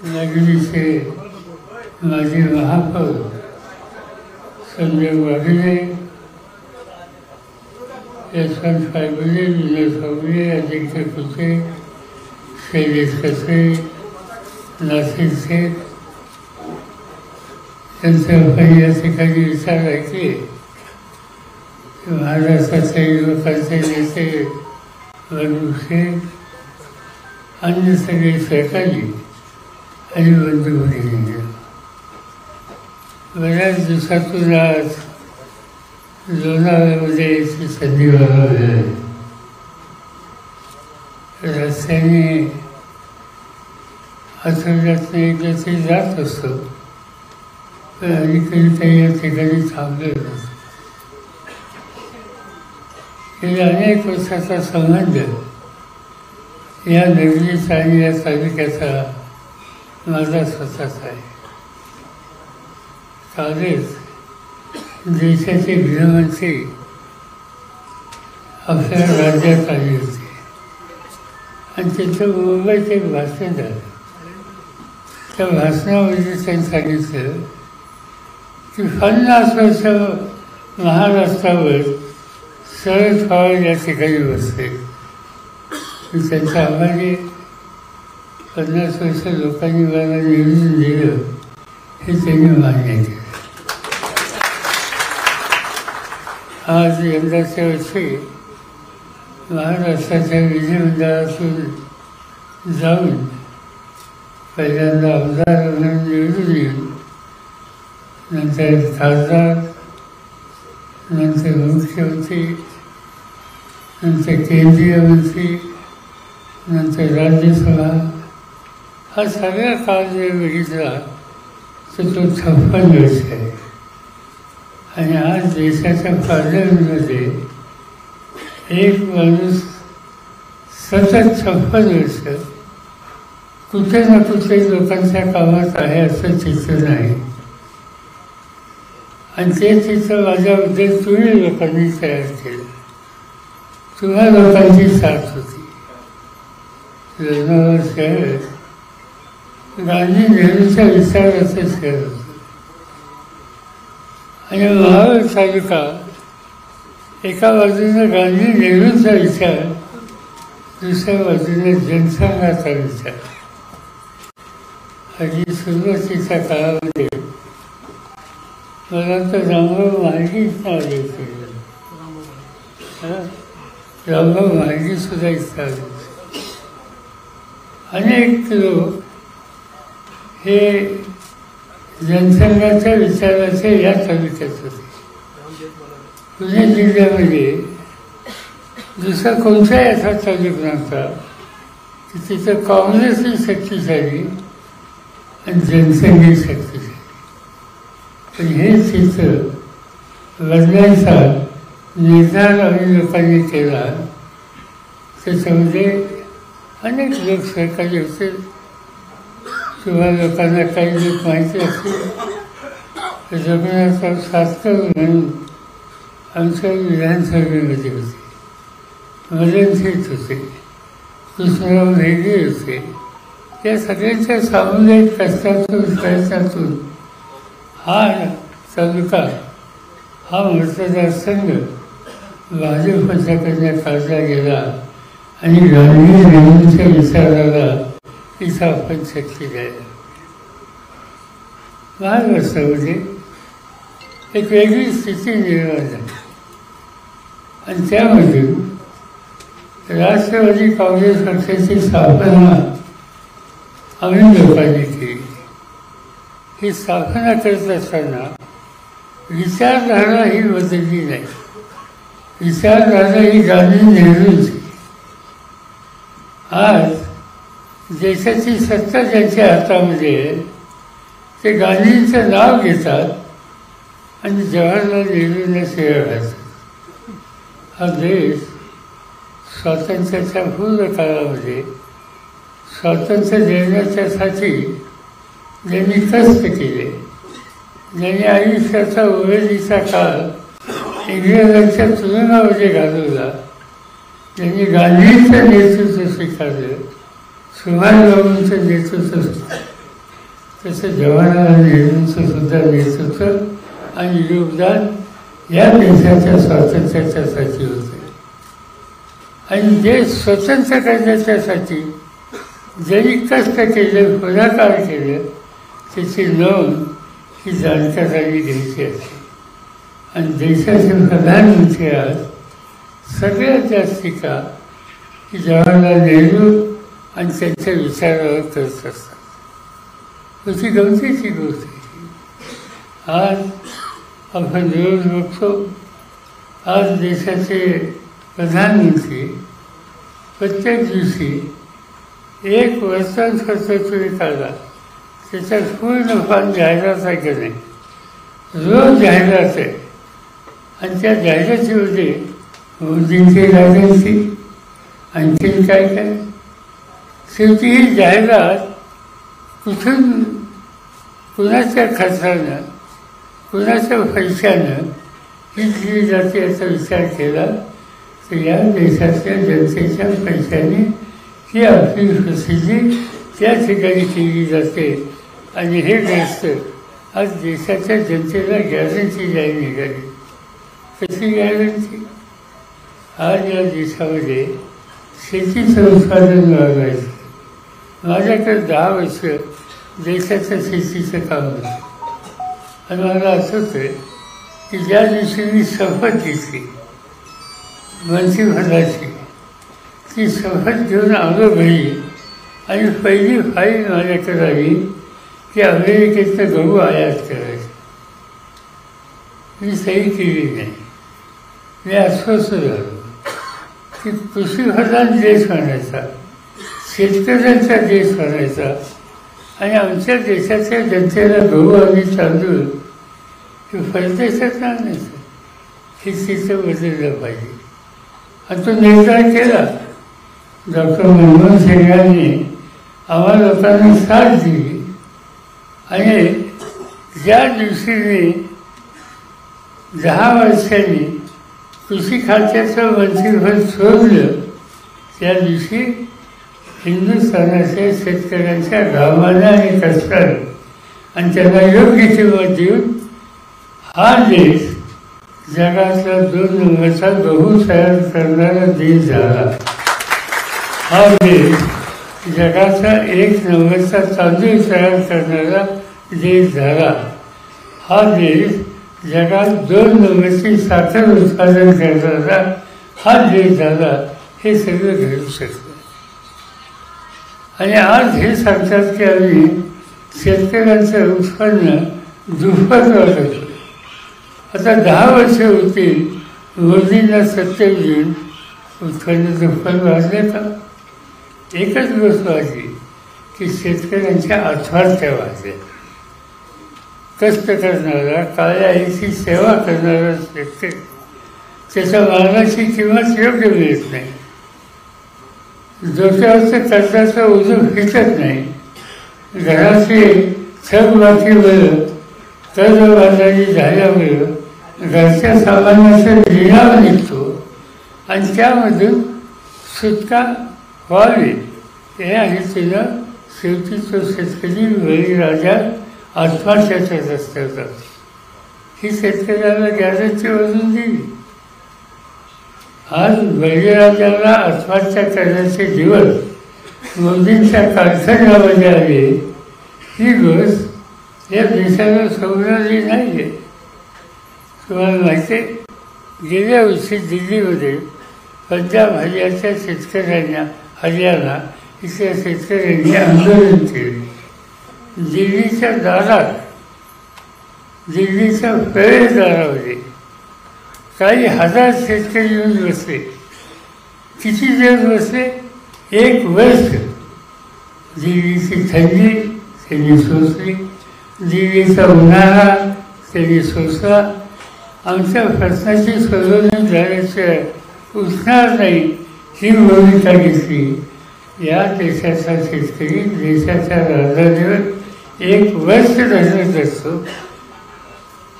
नगरी से माजी महापौर संजय वाघिले यशवंत फायबुले विनोद फावले आदित्य कुचे शैलेश कसे नासिर शेख यांचे आपण या ठिकाणी विचार ऐकले की महाराष्ट्राच्या युवकांचे नेते वरुण शेख अन्य सगळे सहकारी आणि बंधू भगिनी बऱ्याच दिवसातून आज लोणावळ्यामध्ये याची संधी व्हायला मिळाली. रस्त्याने आठवड्यातून एकदा तरी जात असतो, पण अलीकडे काही या ठिकाणी थांबले नसतो. गेल्या अनेक वर्षाचा संबंध या नगरीचा आणि या तालुक्याचा माझा स्वतःचा आहे. कालच देशाचे गृहमंत्री आपल्या राज्यात आले होते आणि तिथं मुंबईत एक भाषण झालं. त्या भाषणामध्ये त्यांनी सांगितलं की 50 वर्ष महाराष्ट्रावर शरद पवार या ठिकाणी बसले. त्यांचा आभारी 50 वर्ष लोकांनी मला निवडून दिलं हे त्यांनी मान्य केलं. आज यंदाच्या वर्षी महाराष्ट्राच्या विधिमंडळातून जाऊन पहिल्यांदा आमदार म्हणून निवडून येऊन नंतर खासदार, नंतर मुख्यमंत्री, नंतर केंद्रीय मंत्री, नंतर राज्यसभा, हा सगळा काळ जर बघितला तर तो 56 वर्ष आहे. आणि आज देशाच्या पार्लमेंटमध्ये एक माणूस सतत 56 वर्ष कुठे ना कुठे लोकांच्या कामात आहे असं चित्र नाही. आणि ते चित्र माझ्याबद्दल तुम्ही लोकांनी तयार केलं. तुम्हा लोकांची साथ होती. लोणावळा शहर गांधी नेहरूच्या विचाराचं शहर होतं आणि महाबळ तालुका एका बाजूने गांधी नेहरूचा विचार, दुसऱ्या बाजूने जनसंघाचा विचार. आणि सुरुवातीच्या काळामध्ये मला तर रामभाऊ महाडीच आले होते. रामभाऊ महाडी सुद्धा इथं आले होते. अनेक लोक हे जनसंघाच्या विचाराचे या तालुक्यात होते. पुणे जिल्ह्यामध्ये दुसरा कोणता असा तालुका नव्हता की तिथं काँग्रेसही शक्तिशाली आणि जनसंघही शक्तिशाली. पण हे चित्र बदलायचा निर्धार आम्ही लोकांनी केला. त्याच्यामध्ये अनेक लोक सहकारी होते. किंवा लोकांना काही लोक माहिती असतील. रघुनाथराव सातकर म्हणून आमच्या विधानसभेमध्ये होते. मदन शेठ होते, कृष्णराव रेड्डी होते. या सगळ्यांच्या सामुदायिक कष्टातून प्रयत्नातून हा तालुका, हा मतदारसंघ भाजपच्याकडनं काढला गेला आणि गांधी नेहरूंच्या विचाराला इथं आपण शक्ती द्यायला. महाराष्ट्रामध्ये एक वेगळी स्थिती निर्माण झाली आणि त्यामधून राष्ट्रवादी काँग्रेस पक्षाची स्थापना आम्ही लोकांनी केली. ही स्थापना करत असताना विचारधारा ही बदलली नाही. विचारधारा ही गांधी नेहरूंची. आज देशाची सत्ता ज्यांच्या हातामध्ये आहे ते गांधींचं नाव घेतात आणि जवाहरलाल नेहरूंना शिव्या घालतात. हा देश स्वातंत्र्याच्या पूर्ण काळामध्ये स्वातंत्र्य देण्याच्यासाठी ज्यांनी कष्ट केले, ज्यांनी आयुष्याचा उमेदीचा काळ इंग्रजांच्या तुरुंगामध्ये घालवला, ज्यांनी गांधींचं नेतृत्व स्वीकारलं, सुभाषबाबूंचं नेतृत्व स्वीकारलं, तसं जवाहरलाल नेहरूंचं सुद्धा नेतृत्व आणि योगदान या देशाच्या स्वातंत्र्याच्यासाठी होते. आणि देश स्वतंत्र करण्याच्यासाठी ज्यांनी कष्ट केले, पुढाकार केले, त्याची नोंद ही जाणकारांनी घ्यायची असते. आणि देशाचे प्रधानमंत्री आज सगळ्यात जास्ती का की जवाहरलाल नेहरू आणि त्यांच्या विचारावर करत असतात. त्याची गमतीची गोष्ट आहे. आज आपण रोज बघतो, आज देशाचे प्रधानमंत्री प्रत्येक दिवशी एक वर्तमानपत्र काढला, त्याच्यात पूर्ण फार जाहिरात आहे की नाही, रोज जाहिरात आहे. आणि त्या जाहिरातीमध्ये मोदींची राजांची आणखीन काय काय, शेवटी ही जाहिरात कुठून कुणाच्या खर्चानं कुणाच्या पैशानं ही दिली जाते याचा विचार केला तर या देशाच्या जनतेच्या पैशाने ही आपली प्रसिद्धी त्या ठिकाणी केली जाते. आणि हे ग्रस्त आज देशाच्या जनतेला गॅरंटी द्यायला निघाली. कशी गॅरंटी? आज या देशामध्ये शेतीचं उत्पादन वाढवायचं. माझ्याकडे 10 वर्ष देशाच्या शेतीचं काम होतं आणि मला आठवतं की ज्या दिवशी मी शपथ घेतली मंत्रिपदाची, ती शपथ घेऊन आलो घरी आणि पहिली फाईल माझ्याकडे आली की अमेरिकेतनं गहू आयात करायचं. मी सही केली नाही. मी अस्वस्थ झालो की कृषीप्रधान देश म्हणायचा, शेतकऱ्यांचा देश म्हणायचा आणि आमच्या देशाच्या जनतेला गहू आणि तांदूळ हे परदेशात आणायचं. हे तिथं बदललं पाहिजे. आणि तो निर्णय केला. डॉक्टर मनमोहन सिंग यांनी आम्हा लोकांना साथ दिली आणि ज्या दिवशी मी 10 वर्षांनी कृषी खात्याचं मंत्रिपद सोडलं त्या दिवशी हिंदुस्थानाच्या शेतकऱ्यांच्या घामानं आणि कष्टानं आणि त्यांना योग्य किंमत देऊन हा देश जगातला 2 नंबरचा गहू तयार करणारा देश झाला. हा देश जगाचा 1 नंबरचा तांदूळ तयार करणारा देश झाला. हा देश जगात 2 नंबरची साखर उत्पादन करणारा हा देश झाला. हे सगळं घडू शकतं. आणि आज हे सांगतात की आम्ही शेतकऱ्यांचं उत्पन्न दुप्पट वाढवतो. आता 10 वर्ष होतील मोदींना सत्तेत येऊन उत्पन्न दुप्पट वाढले का? एकच गोष्ट वाढली की शेतकऱ्यांच्या आत्महत्या वाढल्या. कष्ट करणारा, काळ्या आईची सेवा करणारा शेतकरी त्याच्या मालाची किंमत योग्य मिळत नाही. डोक्यावरचं कर्जाचं ओझं फिटत नाही. घराची थकबाकीमुळं कर्जबाजारी झाल्यामुळं घरच्या सामान्याचं लिलाव निघतो आणि त्यामधून सुटका व्हावी हे आणि तिनं शेवटी तो शेतकरी बळीराजा आत्महत्याच्या रस्त्यावर जातो. ही शेतकऱ्याला गॅरंटी वाजून दिली. आज बळीराजाला आत्महत्या करण्याचे दिवस मोदींच्या कारखान्यामध्ये आले. ही गोष्ट या देशाला समजली नाही आहे. तुम्हाला माहिती आहे, गेल्या वर्षी दिल्लीमध्ये पंजाब हरियाणाच्या शेतकऱ्यांना हरियाणा इथल्या शेतकऱ्यांनी आंदोलन केले. दिल्लीच्या दारात दिल्लीच्या प्रवेशद्वारामध्ये काही हजार शेतकरी येऊन बसले. किती दिवस बसले? 1 वर्ष. दिल्लीची थंडी त्यांनी सोसली, दिल्लीचा उन्हाळा त्यांनी सोसला. आमच्या प्रश्नाची सोडवणूक झाल्याशिवाय उठणार नाही ही भूमिका घेतली. या देशाचा शेतकरी देशाच्या राजधानीवर 1 वर्ष धरत असतो,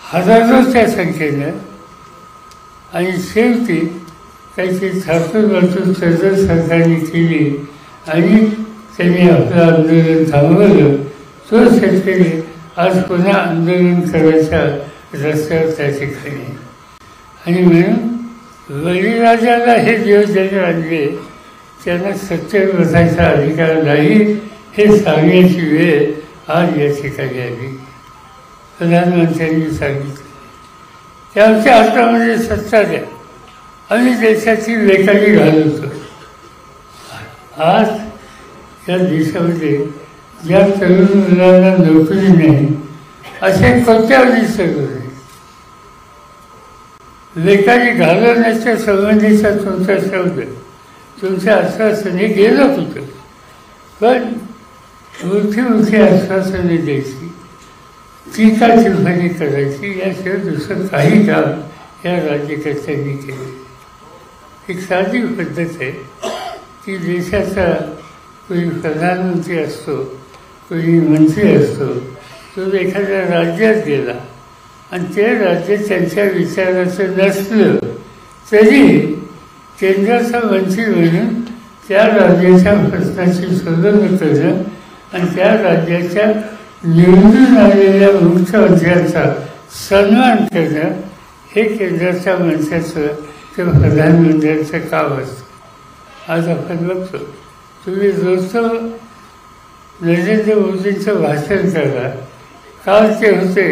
हजारोच्या संख्येनं. आणि शेवटी त्याची थापून चर्चा सरकारने केली आणि त्यांनी आपलं आंदोलन थांबवलं. तो शेतकरी आज पुन्हा आंदोलन करायच्या रस्त्यावर त्या ठिकाणी. आणि म्हणून बळीराजाला हे दिवस ज्यांनी आणले त्यांना सत्तेवर बसायचा अधिकार नाही हे सांगण्याची वेळ आज या ठिकाणी आली. प्रधानमंत्र्यांनी सांगितलं की आमच्या हातामध्ये सत्ता द्या, आम्ही देशाची बेकारी घालवतो. आज या देशामध्ये ज्या तरुण मुलांना नोकरी नाही असे कोणत्याही सगळं नाही. बेकारी घालवण्याच्या संबंधीचा तुमचा शब्द, तुमच्या आश्वासने गेलं कुठं? पण मोठी आश्वासने द्यायची, टीका टिप्पणी करायची, याशिवाय दुसरं काही काम या राज्यकर्त्यांनी केले. एक साधी पद्धत आहे की देशाचा कोणी प्रधानमंत्री असतो, कोणी मंत्री असतो, तो एखाद्या राज्यात गेला आणि ते राज्य त्यांच्या विचाराचं नसलं तरी केंद्राचा मंत्री म्हणून त्या राज्याच्या प्रश्नाची सोडवणूक करणं आणि त्या राज्याच्या निवडून आलेल्या मुख्यमंत्र्यांचा सन्मान करणं हे केंद्राच्या मंत्र्याचं किंवा प्रधानमंत्र्यांचं काम असतं. आज आपण बघतो, तुम्ही रोजचं नरेंद्र मोदींचं भाषण करा. काल ते होते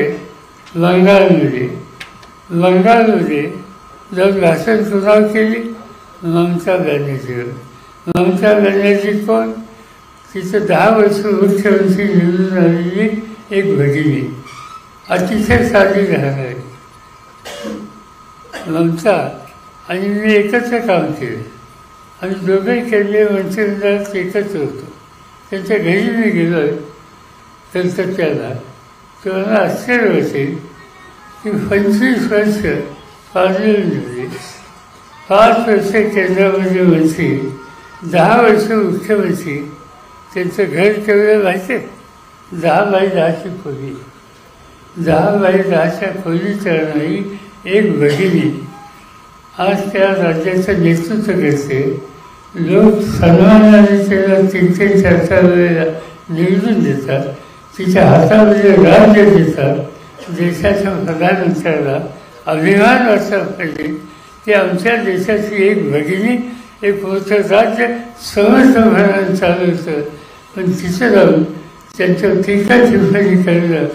बंगालमध्ये जाऊन भाषण सुरुवात केली ममता बॅनर्जीवर. ममता बॅनर्जी कोण? तिचं 10 वर्ष मुख्यमंत्री निवडून आलेली एक भगिनी, अतिशय साधी राहणारी ममता आणि मी एकत्र काम केलं. आम्ही दोघंही केंद्रीय मंत्रिमंडळात एकत्र होतो. त्यांच्या घरी मी गेलो कलकत्त्याला, तेव्हा आश्चर्य होते की 25 वर्ष पार्लमेंटमध्ये, 5 वर्ष केंद्रामध्ये मंत्री, 10 वर्ष मुख्यमंत्री. त्यांचं घर केवढं माहिती आहे? 10 बाय 10ची खोली. 10 बाय 10च्या खोलीत राहणारी एक भगिनी आज त्या राज्याचं नेतृत्व करते. लोक सन्मानाने त्याला 3-3, 4-4 वेळेला निवडून देतात, तिच्या हातामध्ये राज्य देतात. देशाच्या प्रधानमंत्र्याला अभिमान वाटला पाहिजे की आमच्या देशाची एक भगिनी एक मोठं राज्य समर्थपणाने चालवतं. पण तिचं जाऊन त्यांचं टीका टिप्पणी करणं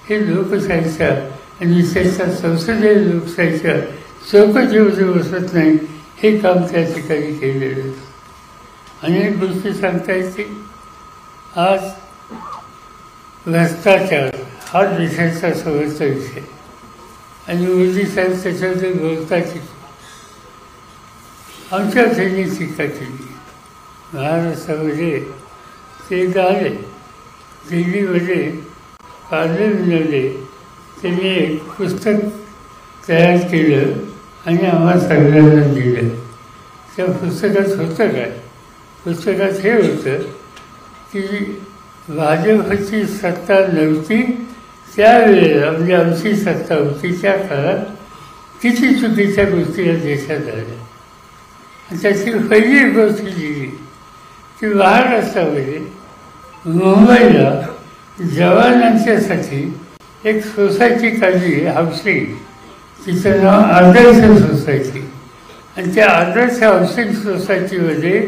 हे लोकशाहीच्या आणि विशेषतः संसदीय लोकशाहीच्या चौकटीमध्ये बसत नाही. हे काम त्या ठिकाणी केलेलं. अनेक गोष्टी सांगता येते. आज भ्रष्टाचार हा देशाचा समोरचा विषय आणि मोदी साहेब त्याच्याबद्दल बोलतात. आमच्या त्यांनी टीका केली. महाराष्ट्रामध्ये ते एकदा आले, दिल्लीमध्ये पार्लमेंटमध्ये त्यांनी एक पुस्तक तयार केलं आणि आम्हाला सगळ्यांना दिलं. त्या पुस्तकात होतं काय? पुस्तकात हे होतं की भाजपची सत्ता नव्हती त्यावेळेला, म्हणजे आमची सत्ता होती त्या काळात किती चुकीच्या गोष्टी या देशात झाल्या. आणि त्याची पहिली गोष्ट दिली की महाराष्ट्रामध्ये मुंबईला जवानांच्यासाठी एक सोसायटी काढली, हाऊसिंग. तिचं नाव आदर्श सोसायटी. आणि त्या आदर्श हाऊसिंग सोसायटीमध्ये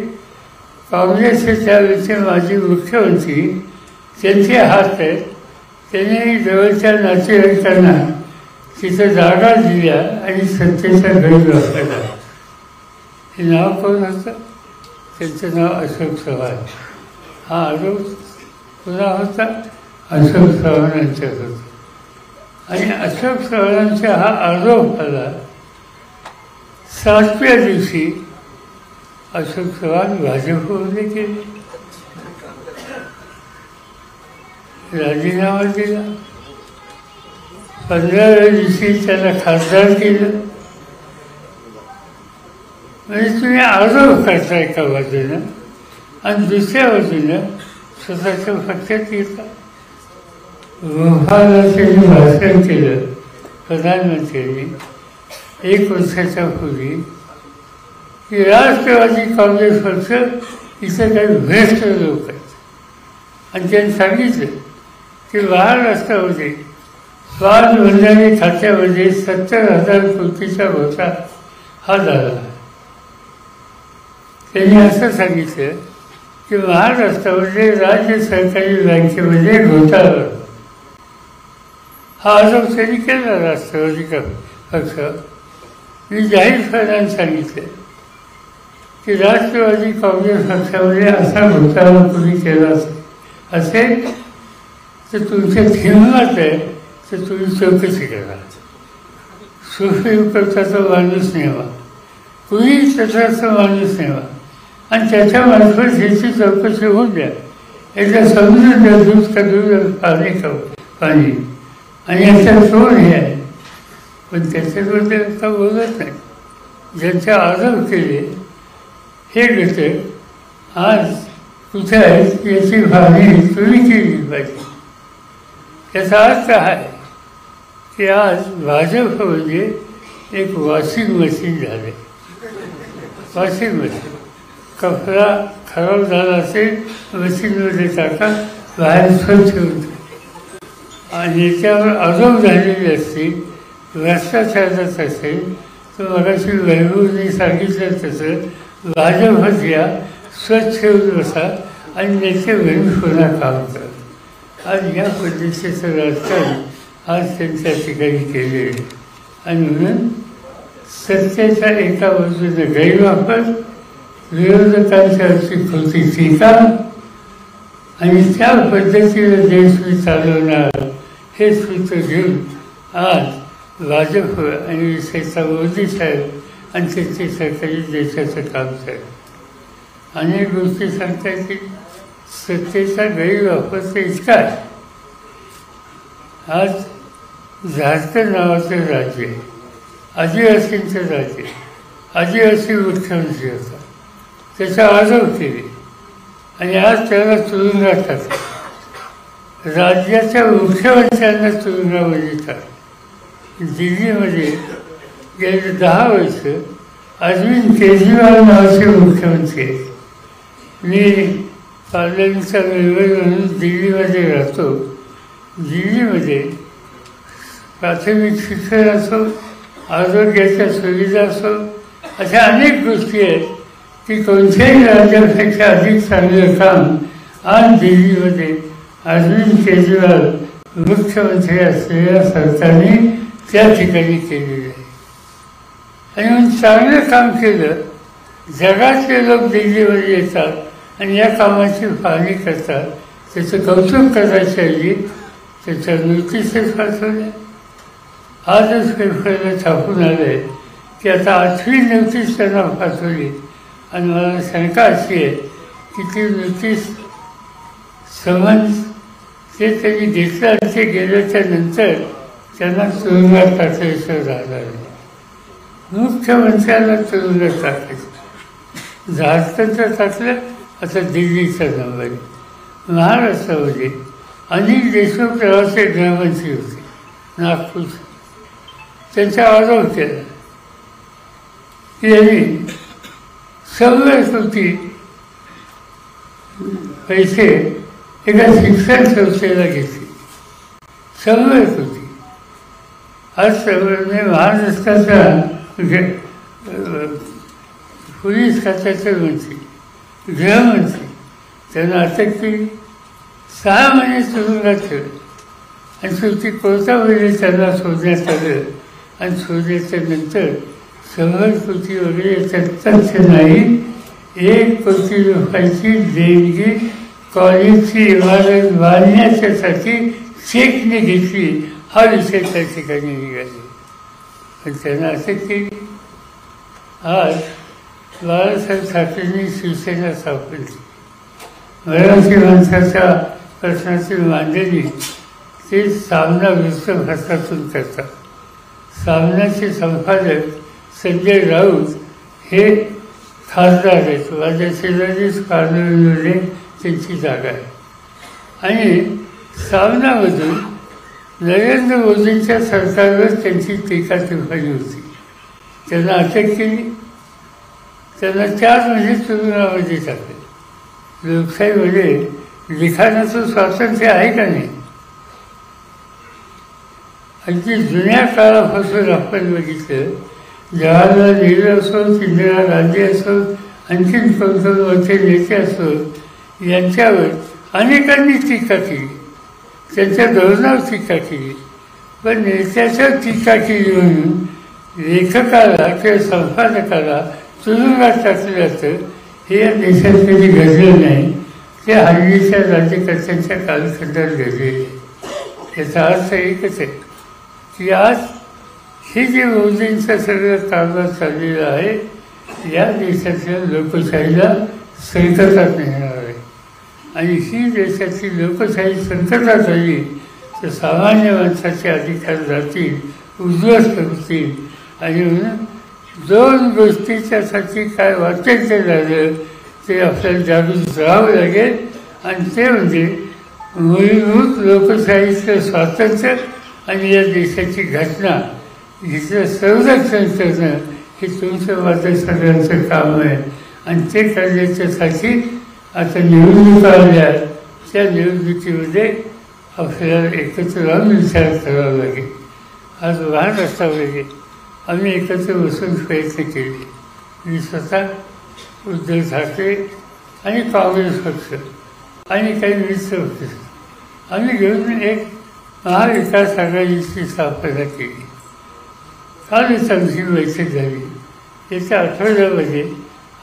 काँग्रेसचे त्यावेळेचे माजी मुख्यमंत्री त्यांचे हात आहेत. त्यांनी जवळच्या नातेवाईकांना तिथं जागा दिल्या आणि सत्तेचा गैर वापरला. हे नाव कोण होतं? त्यांचं नाव अशोक चव्हाण. हा आरोप पुन्हा होता अशोक चव्हाण यांच्यात होता. आणि अशोक चव्हाणांचा हा आरोप आला. 7व्या दिवशी अशोक चव्हाण भाजपमध्ये गेले, राजीनामा दिला. 15व्या दिवशी त्याला खासदार केलं. म्हणजे तुम्ही आरोप करता एका बाजूनं आणि दुसऱ्या बाजूनं स्वतःच्या पक्षात येता. भोपाळला त्यांनी भाषण केलं प्रधानमंत्र्यांनी 1 वर्षाच्या पूर्वी की राष्ट्रवादी काँग्रेस पक्ष इथं काही भ्रष्ट लोक आहेत. आणि त्यांनी सांगितलं की महाराष्ट्रामध्ये स्वावलंबी खात्यामध्ये 70,000 कोटीचा घोटाळा हा झाला. त्यांनी असं सांगितलं की महाराष्ट्रामध्ये राज्य सरकारी बँकेमध्ये घोटाळा हा आरोप त्यांनी केला राष्ट्रवादी पक्ष. मी जाहीरपणाने सांगितलं की राष्ट्रवादी काँग्रेस पक्षामध्ये असा घोटाळा कोणी केला असेल तर तुमच्या हिंमत आहे तर तुम्ही चौकशी करा. सुप्रीम कोर्टाचा माणूस नेमा, कुणी तसाचा माणूस नेमा आणि त्याच्यामार्फत ह्याची चौकशी होऊन द्या. एकदा समजून द्या दूध का दूध पाणी खाऊ पाणी आणि याचा सोड हे आहे. पण त्याच्याबद्दल का बोलत नाही. ज्यांचे आरोप केले हे घटक आज कुठे आहेत याची पाहणी तुम्ही केली पाहिजे. याचा अर्थ आहे की आज भाजप म्हणजे एक वॉशिंग मशीन झाले. वॉशिंग मशीन कपडा खराब झाला असेल मशीनमध्ये टाका, बाहेर स्वच्छ होते. आणि याच्यावर आरोप झालेले असतील, भ्रष्टाचारात असेल तर मगाशी वैभवने सांगितलं तसं भाजपच या स्वच्छ होऊन बसा आणि नेते घरी पुन्हा काम करा. आज या पद्धतीचं राजकारण आज त्यांच्या ठिकाणी केलेलं आहे. आणि म्हणून सत्तेचा एका बाजूने गैरवापर, विरोधकांच्यावरची खोटी टीका आणि त्या पद्धतीने देश मी चालवणार हे सूत्र घेऊन आज भाजप आणि विशेषतः मोदी साहेब आणि त्यांचे सरकारी देशाचं काम चाललं. अनेक गोष्टी सांगता येतील. सत्तेचा गैरवापर तर इतका आहे. आज झारखंड नावाचं राज्य आहे, आदिवासींचं राज्य. आदिवासी मुख्यमंत्री होता, त्याचा आरोप केले आणि आज त्याला तुरुंगात टाकलं. राज्याच्या मुख्यमंत्र्यांना तुरुंगामध्ये टाकलं. दिल्लीमध्ये गेले 10 वर्ष अरविंद केजरीवाल नावाचे मुख्यमंत्री आहेत. मी पार्लमेंटचा मेंबर म्हणून दिल्लीमध्ये राहतो. दिल्लीमध्ये प्राथमिक शिक्षण असो, आरोग्याच्या सुविधा असो, अशा अनेक गोष्टी आहेत की कोणत्याही राज्यापेक्षा अधिक चांगलं काम आज दिल्लीमध्ये अरविंद केजरीवाल मुख्यमंत्री असलेल्या सरकारने त्या ठिकाणी केलेलं आहे. आणि म्हणून चांगलं काम केलं, जगातले लोक दिल्लीमध्ये येतात आणि या कामाची पाहणी करतात. त्याचं कौतुक करायच्या ऐवजी त्याच्या नोटिसेस पाठवल्या. आजच पेपरला छापून आलं आहे की आता 8वी नोटीस त्यांना पाठवली. आणि मला शंका अशी आहे की ती नोटीस समन्स ते त्यांनी घेतलं आणि ते गेल्याच्या नंतर त्यांना तुरुंगात टाकायचं झालं नाही. मुख्यमंत्र्यांना तुरुंगात टाकायचं. झारखंडचं टाकलं, आता दिल्लीचा नंबर आहे. महाराष्ट्रामध्ये अनिल देशमुख प्रवासी गृहमंत्री होते नागपूर. त्यांचा आरोप केला की यांनी 100 कोटी पैसे एका शिक्षण संस्थेला घेतले. 100 कोटी. आज महाराष्ट्राचा पोलीस खात्याचे मंत्री, गृहमंत्री त्यांना अटक केली. 6 महिने तुरुंगात ठेवले आणि शेवटी कोर्टामध्ये त्यांना शोधण्यात आलं. आणि शोधल्याच्या नंतर 100 कोटी वगैरे याच्यात तथ्य नाही. 1 कोटी रुपयाची देणगी कॉलेजची इमारत बांधण्याच्यासाठी चेकने घेतली हा विषय त्या ठिकाणी निघाले. पण त्यांना असे की आज बाळासाहेब ठाकरेंनी शिवसेना स्थापन मराठी माणसाच्या प्रश्नाची मांडणी ते सामना वृत्तपत्रातून करतात. सामन्याचे संपादक संजय राऊत हे खासदार आहेत. माझ्या शेजारीच कानूनमध्ये त्यांची जागा आहे. आणि सामनामधून नरेंद्र मोदींच्या सरकारवर त्यांची टीका टिप्पणी होती. त्यांना अटक केली. त्यांना 4 महिने तुरुंगामध्ये टाकले. लोकशाहीमध्ये लिखाणाचं स्वातंत्र्य आहे का नाही? अगदी जुन्या काळापासून आपण बघितलं, जवाहरलाल नेहरू असोत, इंदिरा गांधी असोत, आणखीन कोणते मोठे नेते असोत, यांच्यावर अनेकांनी टीका केली, त्यांच्या धोरणावर टीका केली. पण नेत्याच्या टीका केली म्हणून लेखकाला किंवा संपादकाला तुरुंगात टाकलं जातं हे या देशात कधी घडलं नाही. ते हल्लीच्या राज्यकर्त्यांच्या कालखंडात घडलेले. याचा अर्थ एकच आहे की आज हे जे मोदींचं सगळं कारभार चाललेलं आहे, या देशाच्या लोकशाहीला संकटात येणार आहे. आणि ही देशाची लोकशाही संकटात आली तर सामान्य माणसाचे अधिकार जातील, उद्ध्वस्त होतील. आणि म्हणून 2 गोष्टीच्यासाठी काय वाटेल ते झालं ते आपल्याला जागृत राहावं लागेल. आणि ते म्हणजे मूलभूत लोकशाहीचं स्वातंत्र्य आणि या देशाची घटना हिचं संरक्षण करणं हे तुमचं माझं सगळ्यांचं काम आहे. आणि ते करण्याच्यासाठी आता निवडणुका आल्या, त्या निवडणुकीमध्ये आपल्याला एकत्र राहून विचार करावा लागेल. आज वाहन असावं लागेल. आम्ही एकत्र बसून प्रयत्न केले. मी स्वतः उद्धव ठाकरे आणि काँग्रेस पक्ष आणि काही मित्र पक्ष आम्ही घेऊन एक महाविकास आघाडीची स्थापना केली. काल चांगली बैठक झाली. येत्या आठवड्यामध्ये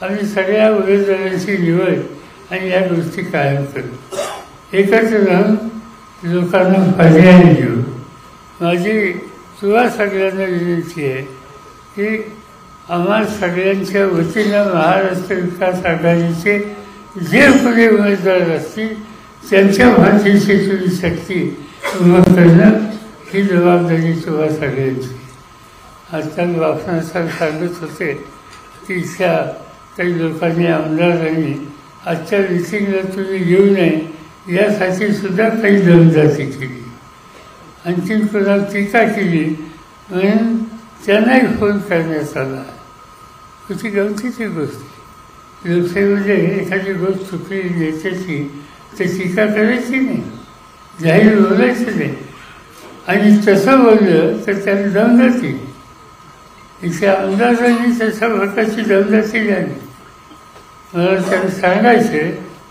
आम्ही सगळ्या उमेदवारांची निवड आणि या गोष्टी कायम करू. एकत्र राहून लोकांना पर्याय देऊ. माझी तुला सगळ्यांना विनंती आहे की आम्हा सगळ्यांच्या वतीनं महाराष्ट्र विकास आघाडीचे जे पुढे उमेदवार असतील त्यांच्या भाषेची तुम्ही शक्ती उभं करणं ही जबाबदारी तुम्हा सगळ्यांची. आजकाल बापना साहेब सांगत होते की इथल्या काही लोकांनी आमदारांनी आजच्या मिटिंगला तुम्ही येऊ नये यासाठी सुद्धा काही दमदाटी केली. आणखीन कोणाला टीका केली म्हणून त्यांनाही फोन करण्यात आला. तुझी गमतीची गोष्ट. लोकशाहीमध्ये एखादी गोष्ट चुकली नेत्याची तर टीका करायची नाही, जाहीर बोलायचं नाही. आणि तसं बोललं तर त्याला दमदाटी. इथे आमदारांनी तशा प्रकारची दमदाटी झाली. मला त्याला सांगायचे,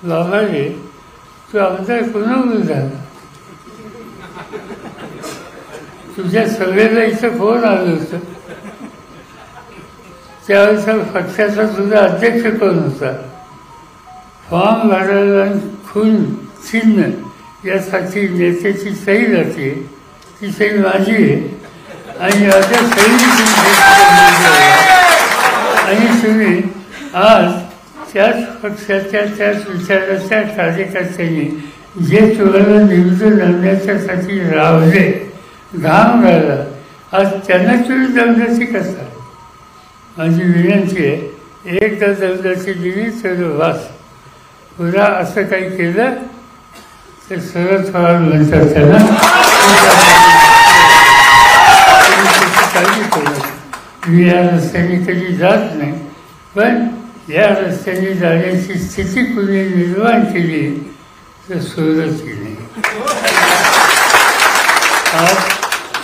बाबा रे तू आमदार कोणावर झाला? तुझ्या सगळ्याला इथं फोन आलं होतं. त्यावेळेचा पक्षाचा तुझा अध्यक्ष कोण होता? फॉर्म भरायला खून चिन्ह यासाठी नेत्याची सही जाते, ती सही माझी आहे. आणि माझ्या सही आणि तुम्ही आज त्याच पक्षाच्या त्याच विचाराच्या कार्यकर्त्यांनी जे तुम्हाला निवडून आणण्याच्यासाठी रावले, घाम घाला, आज त्यांना तुम्ही दमदाटी करता. माझी विनंती आहे, एकदा दमदाटी दिली तर वास. पुन्हा असं काही केलं तर शरद पवार म्हणतात त्यांना काळजी करू. मी या रस्त्याने कधी जात नाही, पण या रस्त्याने जाण्याची स्थिती कुणी निर्माण केली तर सोडत नाही. आज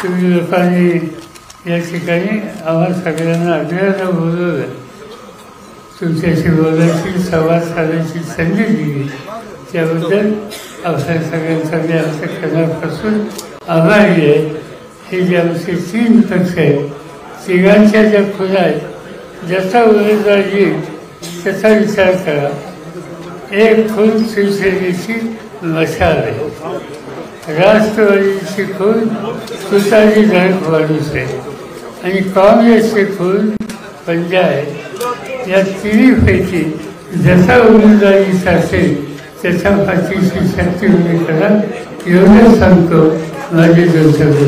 तुम्ही लोकांनी या ठिकाणी आम्हाला सगळ्यांना आग्रहानं बोलवलं, तुमच्याशी बोलायची, संवाद साधायची संधी दिली, त्याबद्दल आपल्या सगळ्यांचा मी आमच्या कणापासून आभारी आहे. हे जे आमचे 3 पक्ष आहेत, तिघांच्या ज्या खुणा आहेत, ज्याचा उमेदवार येईल त्याचा विचार करा. एक खून शिवसेनेची मशाल आहे. राष्ट्रवादीची खून तुतारीधारक माणूस आहे आणि काँग्रेसचे खून पंजा आहे. या तिन्हीपैकी जसा उमेदवारीचा असेल त्याच्या फाशीची शक्ती उभी करा एवढंच सांगतो. माझे दोन शब्द